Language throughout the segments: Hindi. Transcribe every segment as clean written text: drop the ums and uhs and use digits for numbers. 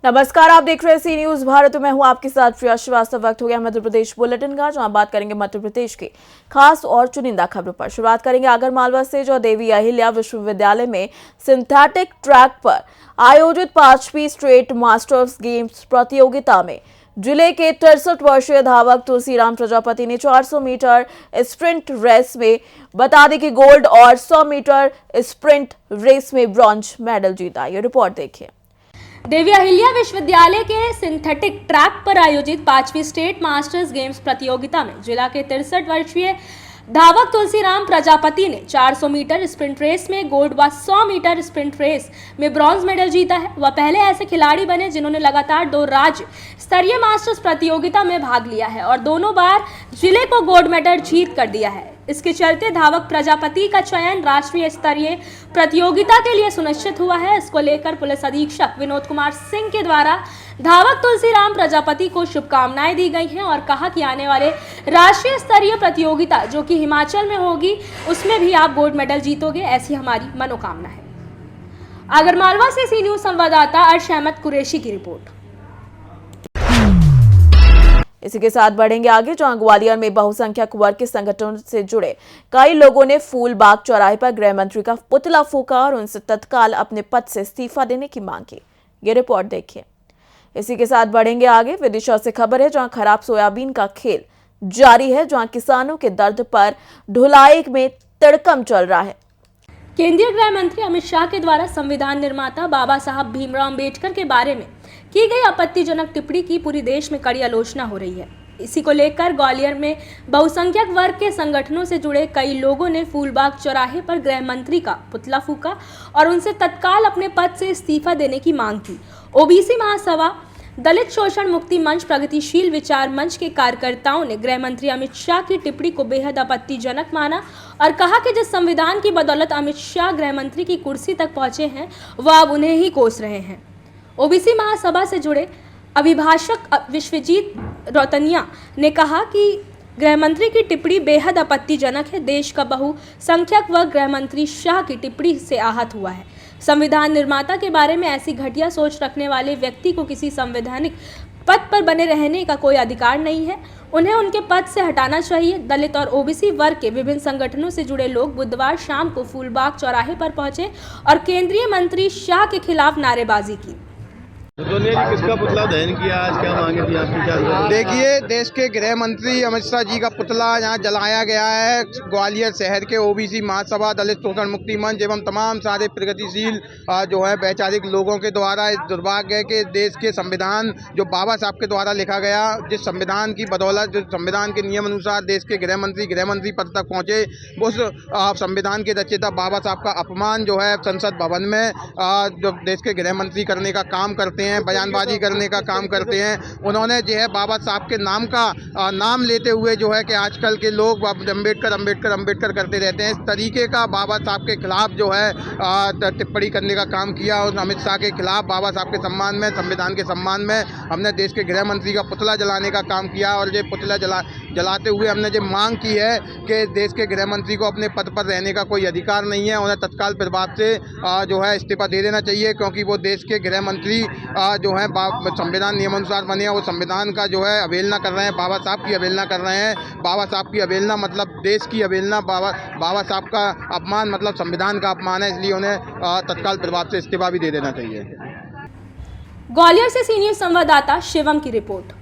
नमस्कार, आप देख रहे हैं सी न्यूज भारत। मैं हूं आपके साथ प्रिया श्रीवास्तव। वक्त हो गया मध्य प्रदेश बुलेटिन का, जहां बात करेंगे मध्य प्रदेश की खास और चुनिंदा खबरों पर। शुरुआत करेंगे आगरमालवा से, जो देवी अहिल्या विश्वविद्यालय में सिंथेटिक ट्रैक पर आयोजित 5वीं स्टेट मास्टर्स गेम्स प्रतियोगिता में जिले के 63 वर्षीय धावक तुलसीराम प्रजापति ने 400 मीटर स्प्रिंट रेस में बता दें कि गोल्ड और 100 मीटर स्प्रिंट रेस में ब्रॉन्ज मेडल जीता। ये रिपोर्ट देखिए। देवी अहिल्या विश्वविद्यालय के सिंथेटिक ट्रैक पर आयोजित 5वीं स्टेट मास्टर्स गेम्स प्रतियोगिता में जिला के 63 वर्षीय धावक तुलसीराम प्रजापति ने 400 मीटर स्प्रिंट रेस में गोल्ड व 100 मीटर स्प्रिंट रेस में ब्रॉन्ज मेडल जीता है। वह पहले ऐसे खिलाड़ी बने जिन्होंने लगातार 2 राज्य स्तरीय मास्टर्स प्रतियोगिता में भाग लिया है और दोनों बार जिले को गोल्ड मेडल जीत कर दिया है। इसके चलते धावक प्रजापति का चयन राष्ट्रीय स्तरीय प्रतियोगिता के लिए सुनिश्चित हुआ है। इसको लेकर पुलिस अधीक्षक विनोद कुमार सिंह के द्वारा धावक तुलसीराम प्रजापति को शुभकामनाएं दी गई हैं और कहा कि आने वाले राष्ट्रीय स्तरीय प्रतियोगिता जो कि हिमाचल में होगी, उसमें भी आप गोल्ड मेडल जीतोगे, ऐसी हमारी मनोकामना है। आगरमालवा से सी न्यूज संवाददाता अर्श अहमद कुरैशी की रिपोर्ट। इसी के साथ बढ़ेंगे आगे, जहां ग्वालियर में बहुसंख्यक वर्ग के संगठनों से जुड़े कई लोगों ने फूलबाग चौराहे पर गृह मंत्री का पुतला फूंका और उनसे तत्काल अपने पद से इस्तीफा देने की मांग की। ये रिपोर्ट देखिए। इसी के साथ बढ़ेंगे आगे, विदिशा से खबर है, जहां खराब सोयाबीन का खेल जारी है, जहां किसानों के दर्द पर ढुलाई में तड़कम चल रहा है। केंद्रीय गृह मंत्री अमित शाह के द्वारा संविधान निर्माता बाबा साहब भीमराव अम्बेडकर के बारे में की गई आपत्तिजनक टिप्पणी की पूरी देश में कड़ी आलोचना हो रही है। इसी को लेकर ग्वालियर में बहुसंख्यक वर्ग के संगठनों से जुड़े कई लोगों ने फूलबाग चौराहे पर गृह मंत्री का पुतला फूंका और उनसे तत्काल अपने पद से इस्तीफा देने की मांग की। ओबीसी महासभा, दलित शोषण मुक्ति मंच, प्रगतिशील विचार मंच के कार्यकर्ताओं ने गृह मंत्री अमित शाह की टिप्पणी को बेहद आपत्तिजनक माना और कहा कि जिस संविधान की बदौलत अमित शाह गृह मंत्री की कुर्सी तक पहुंचे हैं, वह अब उन्हें ही कोस रहे हैं। ओबीसी महासभा से जुड़े अभिभाषक विश्वजीत रौतनिया ने कहा कि गृह मंत्री की टिप्पणी बेहद आपत्तिजनक है। देश का बहुसंख्यक वर्ग गृह मंत्री शाह की टिप्पणी से आहत हुआ है। संविधान निर्माता के बारे में ऐसी घटिया सोच रखने वाले व्यक्ति को किसी संवैधानिक पद पर बने रहने का कोई अधिकार नहीं है। उन्हें उनके पद से हटाना चाहिए। दलित और ओबीसी वर्ग के विभिन्न संगठनों से जुड़े लोग बुधवार शाम को फूलबाग चौराहे पर पहुंचे और केंद्रीय मंत्री शाह के खिलाफ नारेबाजी की। किसका पुतला दहन किया, आज क्या मांगे थी आपकी? क्या देखिए, देश के गृह मंत्री अमित शाह जी का पुतला यहाँ जलाया गया है। ग्वालियर शहर के ओबीसी महासभा, दलित शोषण मुक्ति मंच एवं तमाम सारे प्रगतिशील जो है वैचारिक लोगों के द्वारा इस दुर्भाग्य के देश के संविधान जो बाबा साहब के द्वारा लिखा गया, जिस संविधान की बदौलत, जो संविधान के नियम अनुसार देश के गृह मंत्री पद तक पहुँचे, उस संविधान के रचयिता बाबा साहब का अपमान जो है संसद भवन में जो देश के गृह मंत्री करने का काम करते हैं, बयानबाजी करने का काम करते हैं, उन्होंने जो है बाबा साहब के नाम का नाम लेते हुए जो है कि आजकल के लोग अम्बेडकर करते रहते हैं, इस तरीके का बाबा साहब के खिलाफ जो है टिप्पणी करने का काम किया। और अमित शाह के खिलाफ बाबा साहब के सम्मान में, संविधान के सम्मान में हमने देश के गृह मंत्री का पुतला जलाने का काम किया और ये पुतला जलाते हुए हमने ये मांग की है कि देश के गृह मंत्री को अपने पद पर रहने का कोई अधिकार नहीं है। उन्हें तत्काल प्रभाव से जो है इस्तीफा दे देना चाहिए, क्योंकि वो देश के गृह मंत्री जो है संविधान नियमानुसार बने, वो संविधान का जो है अवहेलना कर रहे हैं, बाबा साहब की अवहेलना कर रहे हैं। बाबा साहब की अवहेलना मतलब देश की अवहेलना, बाबा साहब का अपमान मतलब संविधान का अपमान है, इसलिए उन्हें तत्काल प्रभाव से इस्तीफा भी दे देना चाहिए। ग्वालियर से सीनियर संवाददाता शिवम की रिपोर्ट।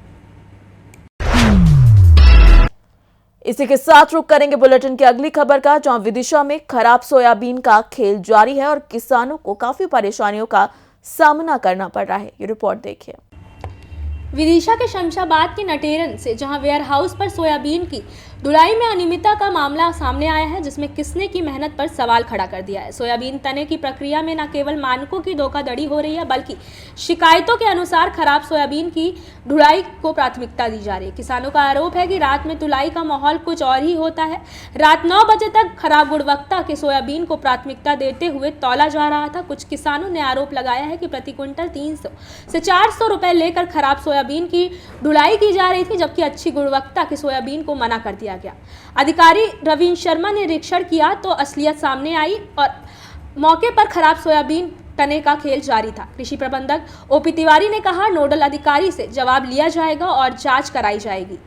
इसी के साथ रुक करेंगे बुलेटिन की अगली खबर का, जहां विदिशा में खराब सोयाबीन का खेल जारी है और किसानों को काफी परेशानियों का सामना करना पड़ रहा है। ये रिपोर्ट देखिए। विदिशा के शमशाबाद के नटेरन से, जहां वेयर हाउस पर सोयाबीन की ढुलाई में अनियमितता का मामला सामने आया है, जिसमें किसने की मेहनत पर सवाल खड़ा कर दिया है। सोयाबीन तने की प्रक्रिया में न केवल मानकों की धोखाधड़ी हो रही है, बल्कि शिकायतों के अनुसार खराब सोयाबीन की ढुलाई को प्राथमिकता दी जा रही है। किसानों का आरोप है कि रात में तुलाई का माहौल कुछ और ही होता है। रात 9 बजे तक खराब गुणवत्ता के सोयाबीन को प्राथमिकता देते हुए तौला जा रहा था। कुछ किसानों ने आरोप लगाया है कि प्रति क्विंटल 300 से 400 रुपए लेकर खराब सोयाबीन की ढुलाई की जा रही थी, जबकि अच्छी गुणवत्ता के सोयाबीन को मना कर दिया गया। अधिकारी रविंद्र शर्मा ने निरीक्षण किया तो असलियत सामने आई और मौके पर खराब सोयाबीन करने का खेल जारी था। कृषि प्रबंधक ओपी तिवारी ने कहा, नोडल अधिकारी से जवाब लिया जाएगा और जांच कराई जाएगी।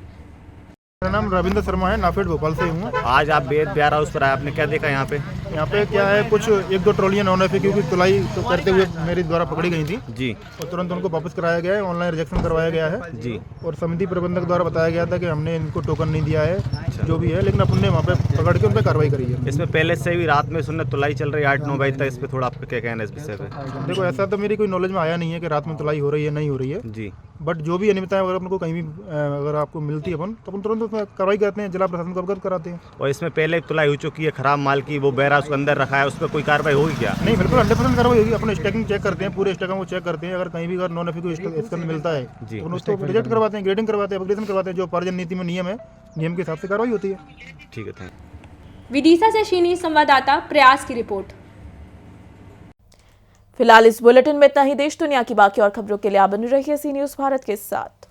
मेरा नाम रविंद्र शर्मा है, नाफेड भोपाल से हूँ। आज आप बेद बिहार हाउस पर आए, आपने क्या देखा यहाँ पे? यहाँ पे क्या है, कुछ एक दो ट्रॉलियाँ नॉन एफए की तुलाई तो करते हुए मेरे द्वारा पकड़ी गई थी जी और तुरंत उनको वापस कराया गया है, ऑनलाइन रिजेक्शन करवाया गया है जी। और समिति प्रबंधक द्वारा बताया गया था कि हमने इनको टोकन नहीं दिया है जो भी है, लेकिन अपन ने वहाँ पे पकड़ के उन पर कार्रवाई करी है। इसमें पहले से भी रात में सुनने तुलाई चल रही है 8-9 बजे तक, इस पे थोड़ा आपका क्या कहना है इस विषय पे? देखो, ऐसा तो मेरी कोई नॉलेज में आया नहीं है कि रात में तुलाई हो रही है नहीं हो रही है, जी। बट जो भी अनियमितताएं अगर अपन को कहीं भी अगर आपको मिलती है अपन तो अपन तुरंत उसमें कार्रवाई करते हैं, जिला प्रशासन को अवगत कराते हैं। और इसमें पहले तुलाई हो चुकी है खराब माल की, वो बैरा उसके अंदर रखा है, उस पर कोई कार्रवाई होगी क्या? नहीं, बिल्कुल 100% कार्रवाई होगी। अपन स्टैकिंग चेक करते हैं, पूरे स्टैकिंग को चेक करते हैं, अगर कहीं भी अगर नॉन एफए को इसका मिलता है जी। तो उसको रिजेक्ट करवाते हैं, ग्रेडिंग करवाते हैं, अपग्रेडेशन करवाते हैं। जो पार्जन नीति में नियम है, नियम के हिसाब से कार्रवाई होती है। ठीक है, थैंक। विदिशा से शीनी संवाददाता प्रयास की रिपोर्ट। फिलहाल इस बुलेटिन में इतना ही। देश दुनिया की बाकी और खबरों के लिए आप बने रहिए सी न्यूज़ भारत के साथ।